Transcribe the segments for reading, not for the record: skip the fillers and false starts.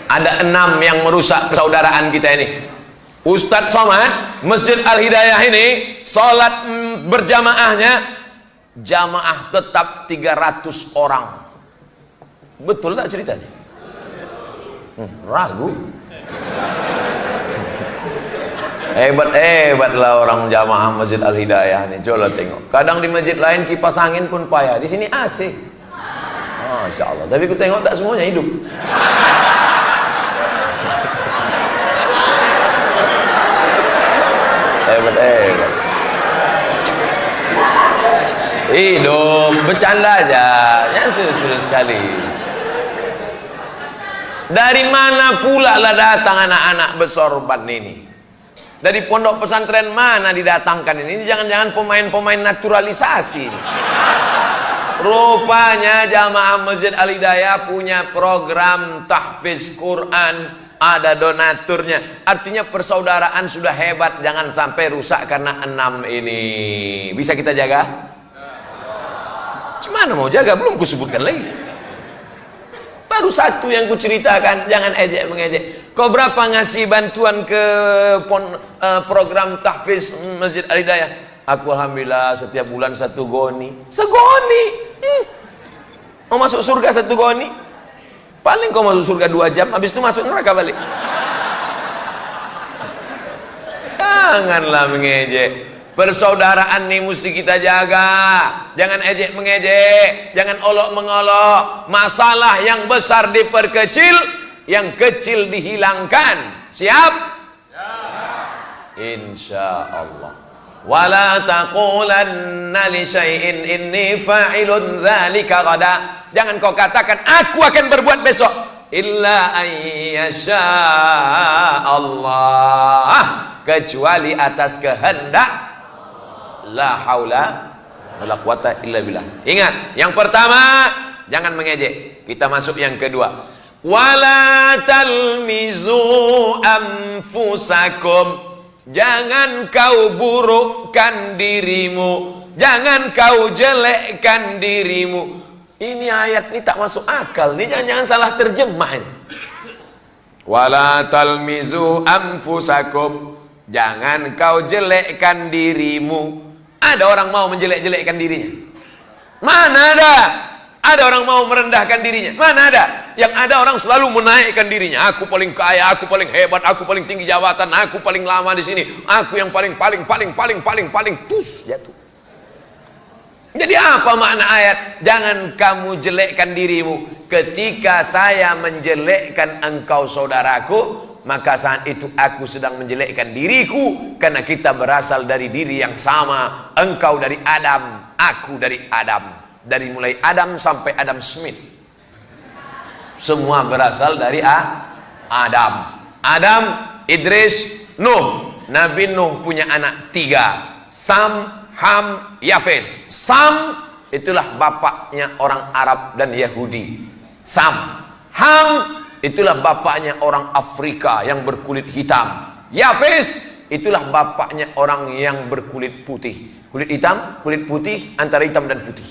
Ada 6 yang merusak persaudaraan kita ini. Ustadz Somad, Masjid Al-Hidayah ini sholat berjamaahnya jamaah tetap 300 orang. Betul tak ceritanya? Ragu. Hebat-hebatlah orang jamaah Masjid Al-Hidayah ini. Coba tengok. Kadang di masjid lain kipas angin pun payah. Di sini AC. Masya Allah. Tapi aku tengok tak semuanya hidup. Hebat. Hidup, bercanda aja. Yang serius sekali. Dari mana pula lah datang anak-anak bersorban ini? Dari pondok pesantren mana didatangkan ini? Ini jangan-jangan pemain-pemain naturalisasi. Rupanya jamaah Masjid Al-Hidayah punya program tahfiz Quran. Ada donaturnya. Artinya persaudaraan sudah hebat. Jangan sampai rusak karena 6 ini. Bisa kita jaga? Gimana mau jaga? Belum kusebutkan lagi. Baru 1 yang kuceritakan. Jangan ejek mengejek. Kau berapa ngasih bantuan ke program tahfiz Masjid Al-Hidayah? Aku alhamdulillah setiap bulan 1 goni. Segoni. Mau masuk surga 1 goni? Paling kau masuk surga 2 jam, habis itu masuk neraka balik. Janganlah mengejek. Persaudaraan nih mesti kita jaga. Jangan ejek mengejek, jangan olok mengolok. Masalah yang besar diperkecil, yang kecil dihilangkan. Siap? Insya Allah. Wala taqulanna li syai'in inni fa'ilun dzalika ghada. Jangan kau katakan aku akan berbuat besok illa ayyasha Allah, kecuali atas kehendak. La haula wala quwata illa billah. Ingat, yang pertama jangan mengejek. Kita masuk yang kedua. Wala talmizu anfusakum. Jangan kau burukkan dirimu, jangan kau jelekkan dirimu. Ini ayat ini tak masuk akal. Ini jangan salah terjemah. Wala talmizu anfusakum. Jangan kau jelekkan dirimu. Ada orang mau menjelek-jelekkan dirinya? Mana ada? Ada orang mau merendahkan dirinya? Mana ada? Yang ada orang selalu menaikkan dirinya. Aku paling kaya, aku paling hebat, aku paling tinggi jabatan, aku paling lama di sini, aku yang paling tus jatuh. Jadi apa makna ayat? Jangan kamu jelekkan dirimu. Ketika saya menjelekkan engkau saudaraku, maka saat itu aku sedang menjelekkan diriku, karena kita berasal dari diri yang sama. Engkau dari Adam, aku dari Adam. Dari mulai Adam sampai Adam Smith, semua berasal dari Adam. Adam, Idris, Nuh. Nabi Nuh punya anak 3, Sam, Ham, Yafes. Sam itulah bapaknya orang Arab dan Yahudi. Sam. Ham itulah bapaknya orang Afrika yang berkulit hitam. Yafes itulah bapaknya orang yang berkulit putih. Kulit hitam, kulit putih, antara hitam dan putih.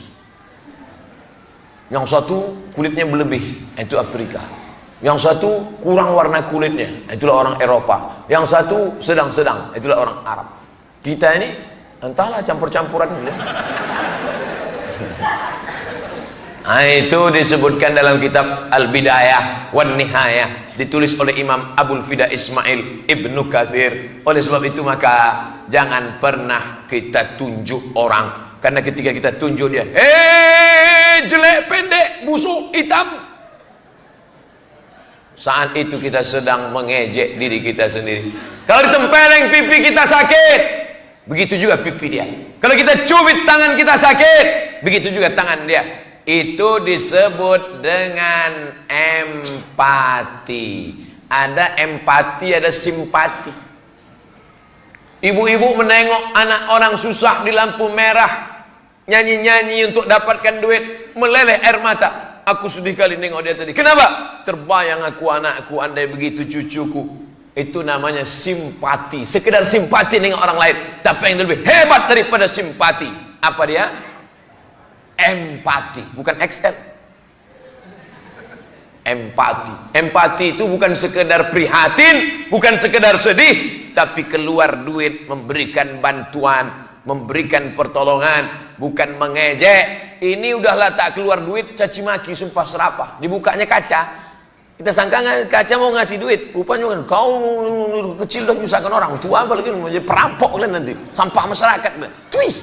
Yang satu kulitnya berlebih, itu Afrika. Yang satu kurang warna kulitnya, itulah orang Eropa. Yang satu sedang-sedang, itulah orang Arab. Kita ini entahlah campur-campuran. Nah, itu disebutkan dalam kitab Al-Bidayah wan Nihayah, ditulis oleh Imam Abul Fida Ismail Ibnu Katsir. Oleh sebab itu maka jangan pernah kita tunjuk orang, karena ketika kita tunjuk dia, jelek, pendek, busuk, hitam, saat itu kita sedang mengejek diri kita sendiri. Kalau ditempeleng pipi kita sakit, begitu juga pipi dia. Kalau kita cubit tangan kita sakit, begitu juga tangan dia. Itu disebut dengan empati. Ada empati, ada simpati. Ibu-ibu menengok anak orang susah di lampu merah, nyanyi-nyanyi untuk dapatkan duit, meleleh air mata. Aku sedih kali nengok dia tadi. Kenapa? Terbayang aku anakku, andai begitu cucuku. Itu namanya simpati. Sekedar simpati nengok orang lain. Tapi yang lebih hebat daripada simpati, apa dia? Empati. Bukan XL. empati. Empati itu bukan sekedar prihatin, bukan sekedar sedih, tapi keluar duit, memberikan bantuan, memberikan pertolongan, bukan mengejek. Ini udahlah tak keluar duit, caci maki, sumpah serapah. Dibukanya kaca, kita sangka kaca mau ngasih duit, rupanya kan kau kecil dah menyusahkan orang, tua apalagi menjadi perampok kan nanti, sampah masyarakat. Tuih.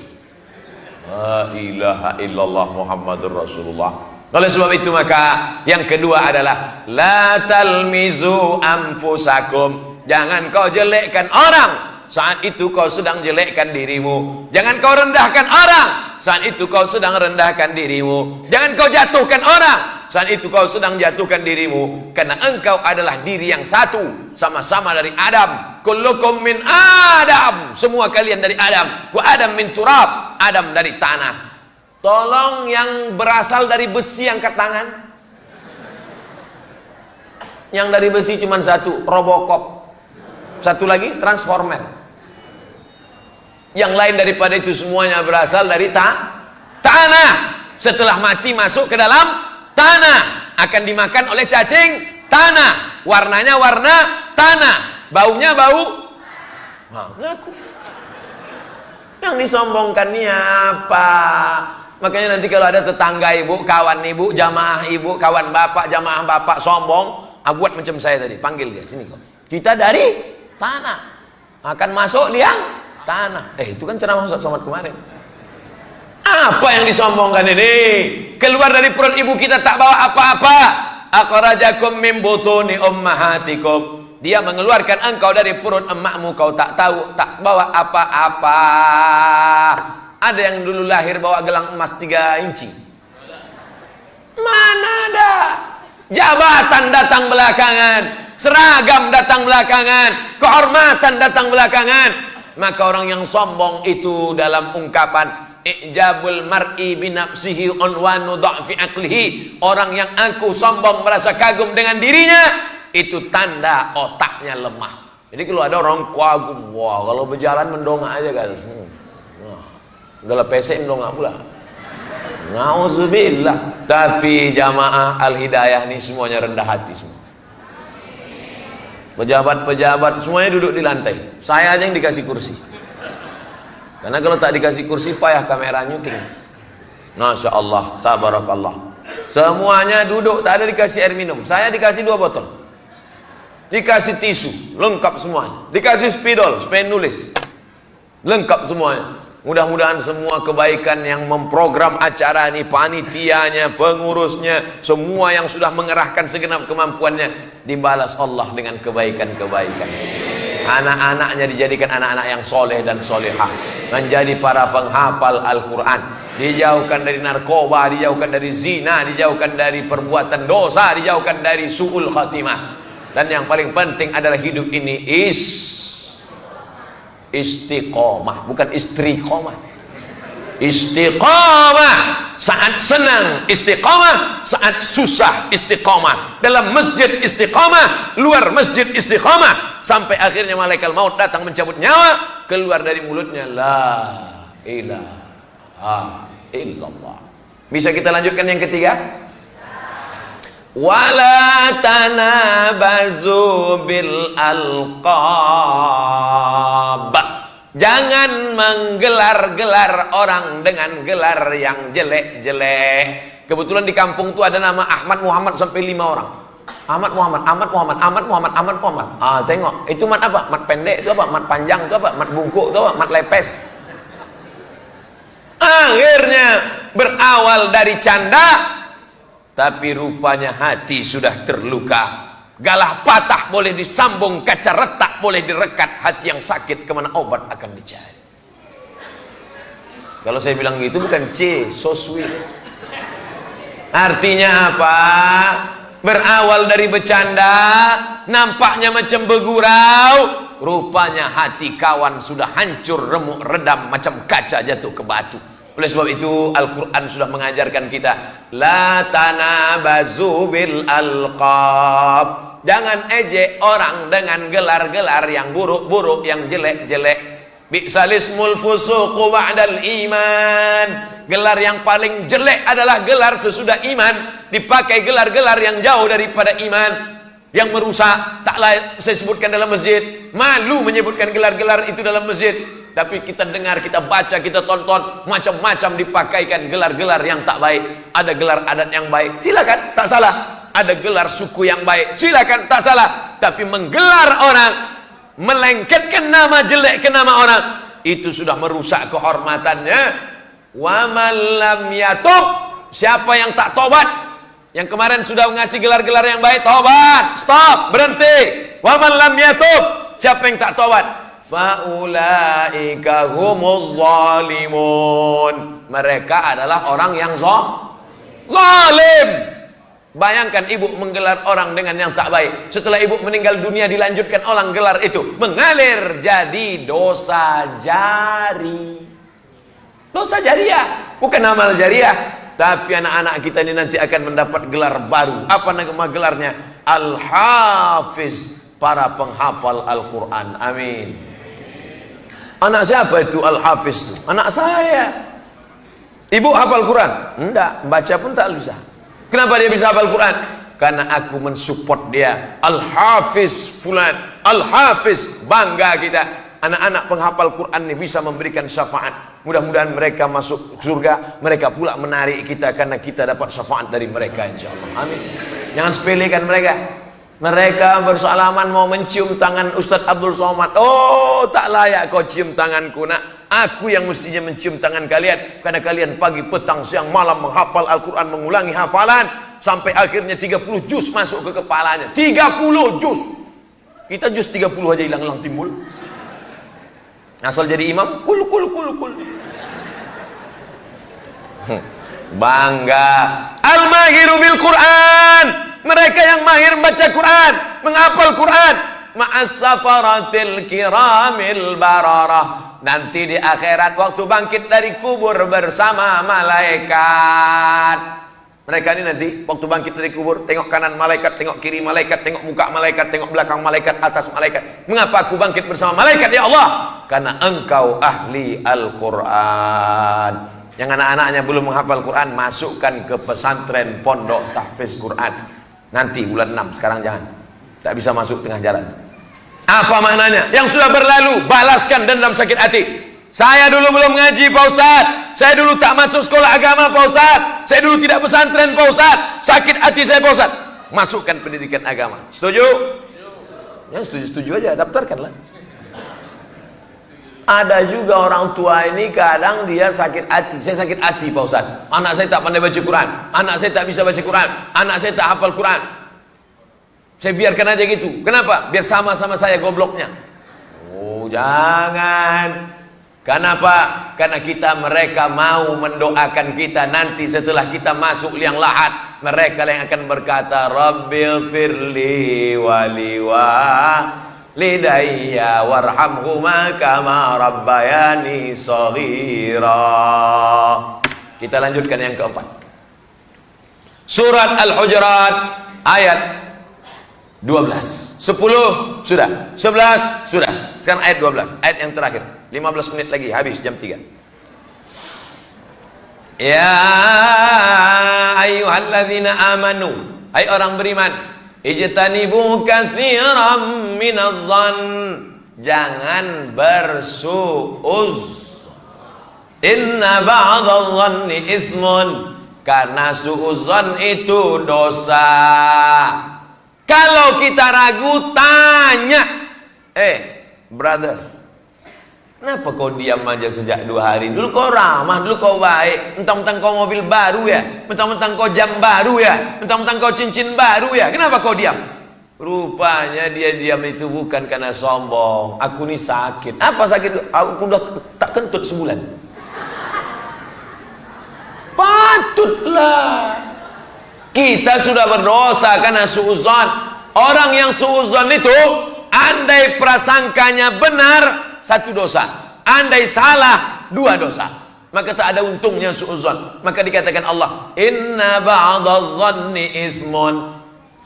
La ilaha illallah Muhammadur Rasulullah. Oleh sebab itu maka yang kedua adalah la talmizu anfusakum. Jangan kau jelekkan orang saat itu kau sedang jelekkan dirimu. Jangan kau rendahkan orang saat itu kau sedang rendahkan dirimu. Jangan kau jatuhkan orang saat itu kau sedang jatuhkan dirimu. Karena engkau adalah diri yang satu, sama-sama dari Adam. Kullukum min Adam. Semua kalian dari Adam. Wa Adam min turab. Adam dari tanah. Tolong yang berasal dari besi angkat tangan. Yang dari besi cuma satu, Robocop. Satu lagi Transformer. Yang lain daripada itu semuanya berasal dari tanah. Setelah mati masuk ke dalam tanah, akan dimakan oleh cacing tanah. Warnanya warna tanah, baunya bau. Nah, ngaku. Yang disombongkan ini apa? Makanya nanti kalau ada tetangga ibu, kawan ibu, jamaah ibu, kawan bapak, jamaah bapak sombong, buat macam saya tadi, panggil dia sini kok. Kita dari tanah, akan masuk liang tanah. Itu kan ceramah Ustaz Somad kemarin. Apa yang disombongkan ini? Keluar dari perut ibu kita tak bawa apa-apa. Akhrajakum min butuni ummahatikum. Dia mengeluarkan engkau dari perut emakmu, kau tak tahu, tak bawa apa-apa. Ada yang dulu lahir bawa gelang emas 3 inci. Mana ada? Jabatan datang belakangan, seragam datang belakangan, kehormatan datang belakangan. Maka orang yang sombong itu dalam ungkapan ijabul mar'i binafsihi unwanu dha'fi aqlihi. Orang yang aku sombong merasa kagum dengan dirinya, itu tanda otaknya lemah. Jadi kalau ada orang kagum, wah kalau berjalan mendongak aja guys. Udahlah pesek mendongak pula. Nauzubillah. Tapi jamaah Al-Hidayah ini semuanya rendah hati semua. Pejabat-pejabat semuanya duduk di lantai. Saya aja yang dikasih kursi. Karena kalau tak dikasih kursi payah kamera nyuting. Masya Allah, tabarakallah. Semuanya duduk, tak ada dikasih air minum. Saya dikasih 2 botol. Dikasih tisu, lengkap semuanya. Dikasih spidol, supaya nulis. Lengkap semuanya. Mudah-mudahan semua kebaikan yang memprogram acara ini, panitianya, pengurusnya, semua yang sudah mengerahkan segenap kemampuannya, dibalas Allah dengan kebaikan-kebaikan. Anak-anaknya dijadikan anak-anak yang soleh dan solehah, menjadi para penghafal Al-Quran, dijauhkan dari narkoba, dijauhkan dari zina, dijauhkan dari perbuatan dosa, dijauhkan dari su'ul khatimah. Dan yang paling penting adalah hidup ini istiqomah, bukan istriqomah. Istiqomah saat senang, istiqomah saat susah, istiqomah dalam masjid, istiqomah luar masjid, istiqomah sampai akhirnya malaikat maut datang mencabut nyawa, keluar dari mulutnya la ilaha illallah. Bisa kita lanjutkan yang ketiga? Wala tanabazu bil alqab. Jangan menggelar-gelar orang dengan gelar yang jelek-jelek. Kebetulan di kampung itu ada nama Ahmad Muhammad sampai 5 orang. Ahmad Muhammad, Ahmad Muhammad, Ahmad Muhammad, Ahmad Muhammad. Tengok, itu mat apa? Mat pendek itu apa? Mat panjang itu apa? Mat bungkuk itu apa? Mat lepes. Akhirnya berawal dari canda, tapi rupanya hati sudah terluka. Galah patah boleh disambung, kaca retak boleh direkat, hati yang sakit kemana obat akan dicari. Kalau saya bilang gitu bukan so sweet. Artinya apa? Berawal dari bercanda, nampaknya macam bergurau, rupanya hati kawan sudah hancur, remuk, redam macam kaca jatuh ke batu. Oleh sebab itu Al-Quran sudah mengajarkan kita, la tanabazu bil alqab. Jangan ejek orang dengan gelar-gelar yang buruk-buruk, yang jelek-jelek. Bi'salismul fusuqu ba'dal iman. Gelar yang paling jelek adalah gelar sesudah iman. Dipakai gelar-gelar yang jauh daripada iman, yang merusak. Tak layak saya sebutkan dalam masjid. Malu menyebutkan gelar-gelar itu dalam masjid. Tapi kita dengar, kita baca, kita tonton, macam-macam dipakaikan gelar-gelar yang tak baik. Ada gelar adat yang baik, silakan, tak salah. Ada gelar suku yang baik, silakan, tak salah. Tapi menggelar orang, melengketkan nama jelek ke nama orang, itu sudah merusak kehormatannya. Wa man lam yatub, siapa yang tak tobat, yang kemarin sudah ngasih gelar-gelar yang baik, tobat, stop, berhenti. Wa man lam yatub, siapa yang tak tobat, faulaika humuz zalimun, mereka adalah orang yang zalim. Bayangkan ibu menggelar orang dengan yang tak baik. Setelah ibu meninggal dunia dilanjutkan orang gelar itu, mengalir jadi dosa jari. Dosa jariah, bukan amal jariah. Tapi anak-anak kita ini nanti akan mendapat gelar baru. Apa nama gelarnya? Al-Hafiz, para penghafal Al-Quran. Amin. Anak siapa itu Al-Hafiz itu? Anak saya. Ibu hafal Quran? Enggak, baca pun tak bisa. Kenapa dia bisa hafal Quran? Karena aku mensupport dia. Al-Hafiz fulan, Al-Hafiz, bangga kita. Anak-anak penghafal Quran ini bisa memberikan syafaat. Mudah-mudahan mereka masuk surga. Mereka pula menarik kita karena kita dapat syafaat dari mereka, insyaallah. Amin. Jangan sepelekan mereka. Mereka bersalaman mau mencium tangan Ustadz Abdul Somad. Oh, tak layak kau cium tanganku, nak. Aku yang mestinya mencium tangan kalian, karena kalian pagi, petang, siang, malam menghafal Al-Quran, mengulangi hafalan sampai akhirnya 30 juz masuk ke kepalanya. 30 juz. Kita juz 30 aja hilang-hilang timbul. Asal jadi imam, kul. Bangga. Al-mahiru bil Quran. Mereka yang mahir membaca Quran, menghafal Quran. Ma'as safaratil kiramil bararah. Nanti di akhirat waktu bangkit dari kubur bersama malaikat. Mereka ini nanti waktu bangkit dari kubur, tengok kanan malaikat, tengok kiri malaikat, tengok muka malaikat, tengok belakang malaikat, atas malaikat. Mengapa aku bangkit bersama malaikat, ya Allah? Karena engkau ahli Al-Quran. Yang anak-anaknya belum menghafal Quran, masukkan ke pesantren pondok tahfiz Quran. Nanti bulan 6, sekarang jangan. Tak bisa masuk tengah jalan. Apa maknanya? Yang sudah berlalu, balaskan dendam sakit hati. Saya dulu belum ngaji, Pak Ustadz. Saya dulu tak masuk sekolah agama, Pak Ustadz. Saya dulu tidak pesantren, Pak Ustadz. Sakit hati saya, Pak Ustadz. Masukkan pendidikan agama. Setuju? Yang setuju-setuju aja, daftarkanlah. Ada juga orang tua ini kadang dia sakit hati. Saya sakit hati, Pak Ustadz. Anak saya tak pandai baca Quran. Anak saya tak bisa baca Quran. Anak saya tak hafal Quran. Saya biarkan aja gitu. Kenapa? Biar sama-sama saya gobloknya. Oh, jangan. Kenapa? Karena mereka mau mendoakan kita nanti setelah kita masuk liang lahat. Mereka yang akan berkata, Rabbil firli waliwa lidayya warhamhuma kama rabbayani shaghira. Kita lanjutkan yang keempat. Surat Al-Hujurat ayat 12. 10 sudah, 11 sudah. Sekarang ayat 12, ayat yang terakhir. 15 menit lagi habis jam 3. Ya ayyuhalladzina amanu, hai orang beriman, ijtanibu katsiran minadh-dhann, jangan bersuuz. Inna ba'dadh-dhanni ismun, karena suudzon itu dosa. Kalau kita ragu, tanya, brother, kenapa kau diam aja sejak 2 hari? Dulu kau ramah, dulu kau baik. Mentang-mentang kau mobil baru ya, mentang-mentang kau jam baru ya, mentang-mentang kau cincin baru ya, kenapa kau diam? Rupanya dia diam itu bukan karena sombong. Aku nih sakit. Apa sakit? Aku udah tak kentut sebulan. Patutlah. Kita sudah berdosa karena suudzon. Orang yang suudzon itu, andai prasangkanya benar, 1 dosa. Andai salah, 2 dosa. Maka tak ada untungnya suudzon. Maka dikatakan Allah, inna ba'dadh-dhanni ismun.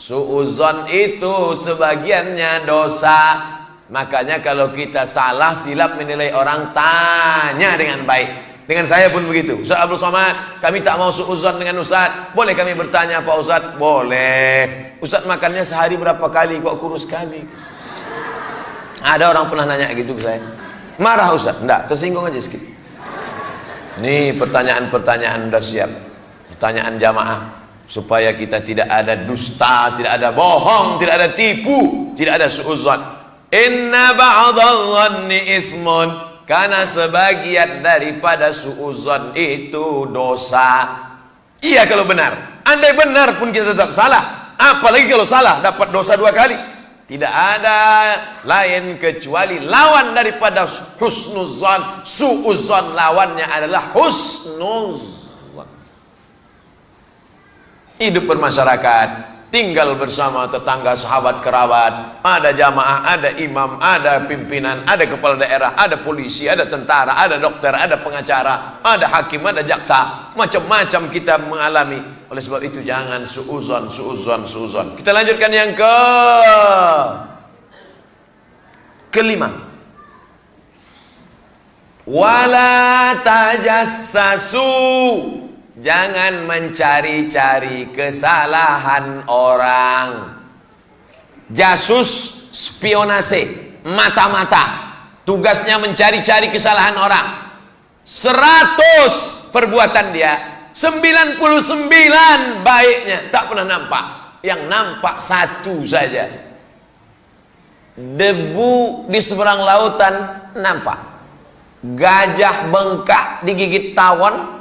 Suudzon itu sebagiannya dosa. Makanya kalau kita salah silap menilai orang, tanya dengan baik. Dengan saya pun begitu. Ustaz Abdul Somad, kami tak mau suuzon dengan Ustaz. Boleh kami bertanya Pak Ustaz? Boleh. Ustaz makannya sehari berapa kali? Kok kurus sekali? Ada orang pernah nanya gitu ke saya. Marah Ustaz? Enggak, tersinggung aja sedikit. Nih pertanyaan-pertanyaan udah siap. Pertanyaan jamaah. Supaya kita tidak ada dusta, tidak ada bohong, tidak ada tipu, tidak ada suuzon. Inna ba'dadh-dhanni ismun. Karena sebagian daripada suuzon itu dosa. Iya kalau benar. Andai benar pun kita tetap salah. Apalagi kalau salah dapat dosa 2 kali. Tidak ada lain kecuali lawan daripada husnuzon. Suuzon lawannya adalah husnuzon. Hidup bermasyarakat, tinggal bersama tetangga, sahabat, kerabat, ada jamaah, ada imam, ada pimpinan, ada kepala daerah, ada polisi, ada tentara, ada dokter, ada pengacara, ada hakim, ada jaksa, macam-macam kita mengalami. Oleh sebab itu jangan suuzon. Kita lanjutkan yang kelima. Wala tajassasu. Jangan mencari-cari kesalahan orang. Jasus, spionase, mata-mata. Tugasnya mencari-cari kesalahan orang. 100 perbuatan dia, 99 baiknya, tak pernah nampak. Yang nampak 1 saja. Debu di seberang lautan nampak. Gajah bengkak digigit tawon,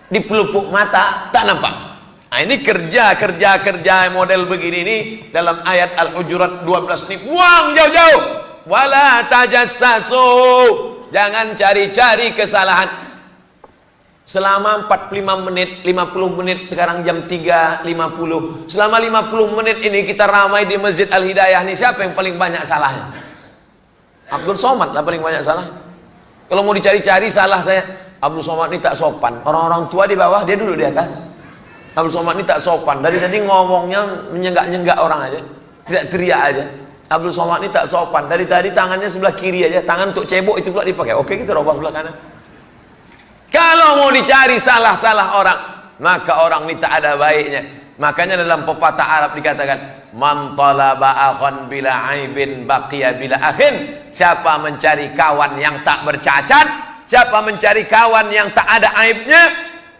di pelupuk mata tak nampak. Nah, ini kerja model begini ini dalam ayat Al-Hujurat 12 ini buang jauh-jauh. Wala tajassasu. Jangan cari-cari kesalahan. Selama 45 menit, 50 menit, sekarang jam 3.50. Selama 50 menit ini kita ramai di Masjid Al-Hidayah nih, siapa yang paling banyak salahnya? Abdul Somad lah paling banyak salah. Kalau mau dicari-cari salah saya, Abdul Somad ini tak sopan. Orang-orang tua di bawah, dia duduk di atas. Abdul Somad ini tak sopan. Dari tadi ngomongnya menyenggak-nyenggak orang aja, tidak teriak aja. Abdul Somad ini tak sopan. Dari tadi tangannya sebelah kiri aja, tangan untuk cebok itu pula dipakai. Oke, kita robah sebelah kanan. Kalau mau dicari salah-salah orang, maka orang ini tak ada baiknya. Makanya dalam pepatah Arab dikatakan, man talaba akhan bila aibin baqiya bila akhin. Siapa mencari kawan yang tak bercacat, siapa mencari kawan yang tak ada aibnya,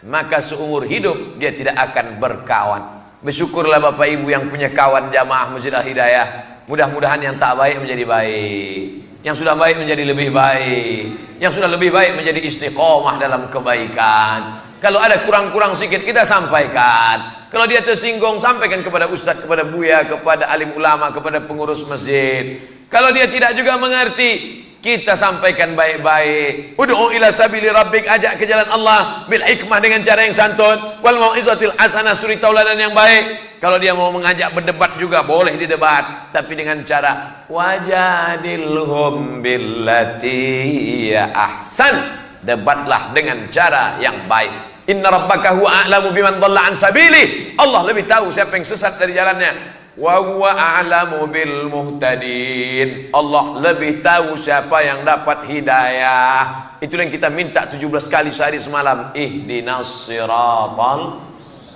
maka seumur hidup dia tidak akan berkawan. Bersyukurlah Bapak Ibu yang punya kawan jamaah Masjid Al-Hidayah. Mudah-mudahan yang tak baik menjadi baik, yang sudah baik menjadi lebih baik, yang sudah lebih baik menjadi istiqomah dalam kebaikan. Kalau ada kurang-kurang sedikit kita sampaikan. Kalau dia tersinggung, sampaikan kepada ustadz, kepada buya, kepada alim ulama, kepada pengurus masjid. Kalau dia tidak juga mengerti, kita sampaikan baik-baik. Ud'u ila sabili rabbik, ajak ke jalan Allah bil hikmah, dengan cara yang santun, wal mau'izatil hasanah, suri tauladan yang baik. Kalau dia mau mengajak berdebat juga boleh didebat, tapi dengan cara wajadilhum billati ya ahsan. Debatlah dengan cara yang baik. Inna rabbaka huwa a'lamu biman dhalla an sabili. Allah lebih tahu siapa yang sesat dari jalannya. Wa huwa a'lamu bil muhtadin. Allah lebih tahu siapa yang dapat hidayah. Itulah yang kita minta 17 kali sehari semalam. Ihdinas siratal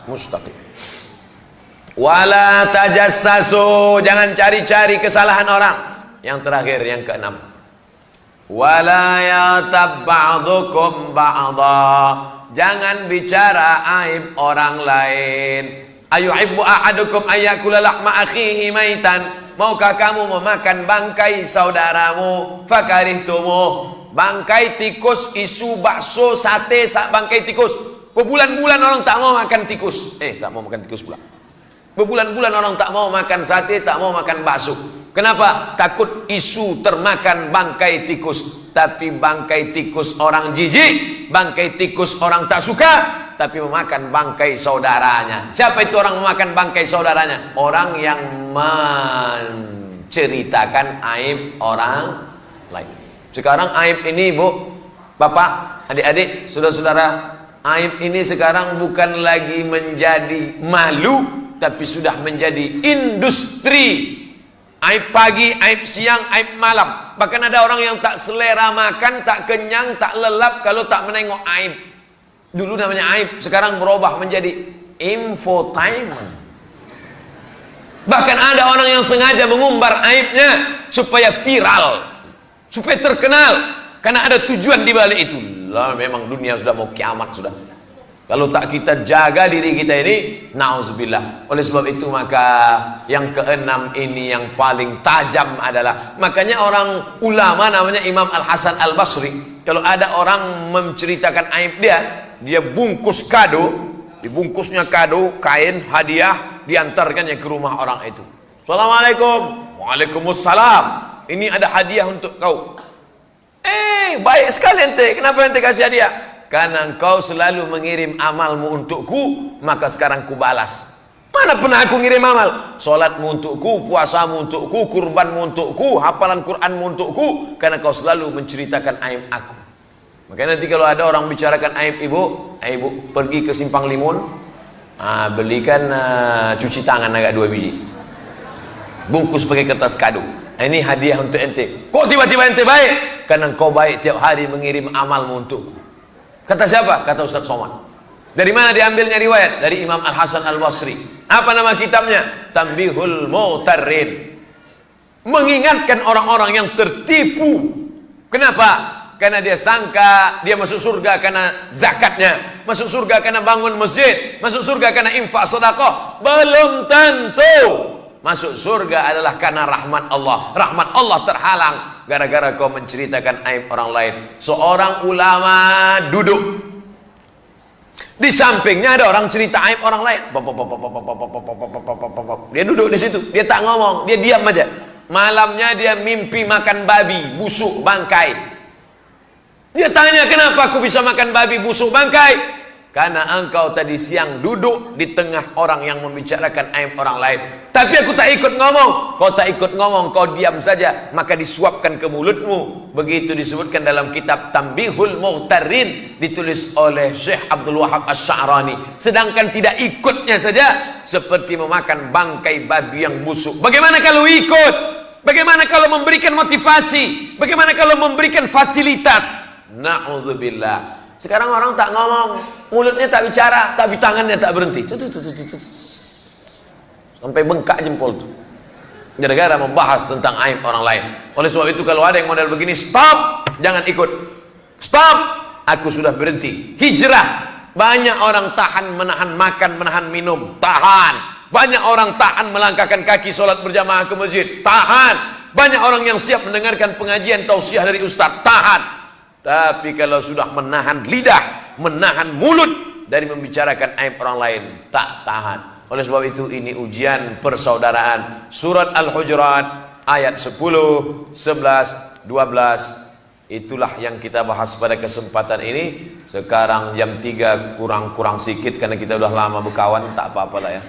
mustaqim. Wala tajassasu. Jangan cari-cari kesalahan orang. Yang terakhir, yang keenam. Wala yatab ba'dukum ba'da. Jangan bicara aib orang lain. Ayuhibbu ahadukum ayyakula lahma akhihi maitan. Maukah kamu memakan bangkai saudaramu? Fakarihtumuh. Bangkai tikus, isu, bakso, sate, bangkai tikus. Berbulan-bulan orang tak mau makan tikus. Tak mau makan tikus pula. Berbulan-bulan orang tak mau makan sate, tak mau makan bakso. Kenapa? Takut isu termakan bangkai tikus. Tapi bangkai tikus orang jijik, bangkai tikus orang tak suka, tapi memakan bangkai saudaranya. Siapa itu orang memakan bangkai saudaranya? Orang yang menceritakan aib orang lain. Sekarang aib ini, Bu, Bapak, adik-adik, saudara-saudara, aib ini sekarang bukan lagi menjadi malu, tapi sudah menjadi industri. Aib pagi, aib siang, aib malam. Bahkan ada orang yang tak selera makan, tak kenyang, tak lelap kalau tak menengok aib. Dulu namanya aib, sekarang berubah menjadi infotainment. Bahkan ada orang yang sengaja mengumbar aibnya supaya viral, supaya terkenal, karena ada tujuan di balik itu. Lah, memang dunia sudah mau kiamat sudah. Kalau tak kita jaga diri kita ini, nauzubillah. Oleh sebab itu maka yang keenam ini yang paling tajam adalah, makanya orang ulama namanya Imam Al-Hasan Al-Basri, kalau ada orang menceritakan aib dia bungkus kado, dibungkusnya kado, kain, hadiah, diantarkannya ke rumah orang itu. Assalamualaikum. Waalaikumsalam. Ini ada hadiah untuk kau. Baik sekali ente. Kenapa ente kasih hadiah? Karena engkau selalu mengirim amalmu untukku, maka sekarang ku balas. Mana pernah aku ngirim amal? Salatmu untukku, puasamu untukku, kurbanmu untukku, hafalan Qur'anmu untukku, karena kau selalu menceritakan aib aku. Makanya nanti kalau ada orang bicarakan aib ibu pergi ke Simpang Limun, belikan cuci tangan agak 2 biji, bungkus pakai kertas kado. Ini hadiah untuk ente. Kok tiba-tiba ente baik? Karena engkau baik tiap hari mengirim amalmu untukku. Kata siapa? Kata Ustaz Somad. Dari mana diambilnya riwayat? Dari Imam Al-Hasan Al-Basri. Apa nama kitabnya? Tanbihul Mu'tarrin. Mengingatkan orang-orang yang tertipu. Kenapa? Karena dia sangka dia masuk surga karena zakatnya, masuk surga karena bangun masjid, masuk surga karena infak sedekah. Belum tentu. Masuk surga adalah karena rahmat Allah. Rahmat Allah terhalang gara-gara kau menceritakan aib orang lain. Seorang ulama duduk, di sampingnya ada orang cerita aib orang lain. Dia duduk di situ, dia tak ngomong, dia diam aja. Malamnya dia mimpi makan babi busuk bangkai. Dia tanya, kenapa aku bisa makan babi busuk bangkai? Karena engkau tadi siang duduk di tengah orang yang membicarakan aib orang lain. Tapi aku tak ikut ngomong. Kau tak ikut ngomong, kau diam saja, maka disuapkan ke mulutmu. Begitu disebutkan dalam kitab Tanbihul Mu'tarrin, ditulis oleh Syekh Abdul Wahab Asy-Sya'rani. Sedangkan tidak ikutnya saja seperti memakan bangkai babi yang busuk. Bagaimana kalau ikut? Bagaimana kalau memberikan motivasi? Bagaimana kalau memberikan fasilitas? Na'udzubillah. Sekarang orang tak ngomong, mulutnya tak bicara, tapi tangannya tak berhenti. Sampai bengkak jempol tuh. Gara-gara membahas tentang aib orang lain. Oleh sebab itu kalau ada yang model begini, stop, jangan ikut. Stop, aku sudah berhenti. Hijrah. Banyak orang tahan menahan makan, menahan minum, tahan. Banyak orang tahan melangkahkan kaki sholat berjamaah ke masjid, tahan. Banyak orang yang siap mendengarkan pengajian tausiah dari ustaz, tahan. Tapi kalau sudah menahan lidah, menahan mulut dari membicarakan aib orang lain, tak tahan. Oleh sebab itu ini ujian persaudaraan. Surat Al-Hujurat ayat 10, 11, 12. Itulah yang kita bahas pada kesempatan ini. Sekarang jam 3 kurang-kurang sikit karena kita udah lama berkawan, tak apa-apalah ya.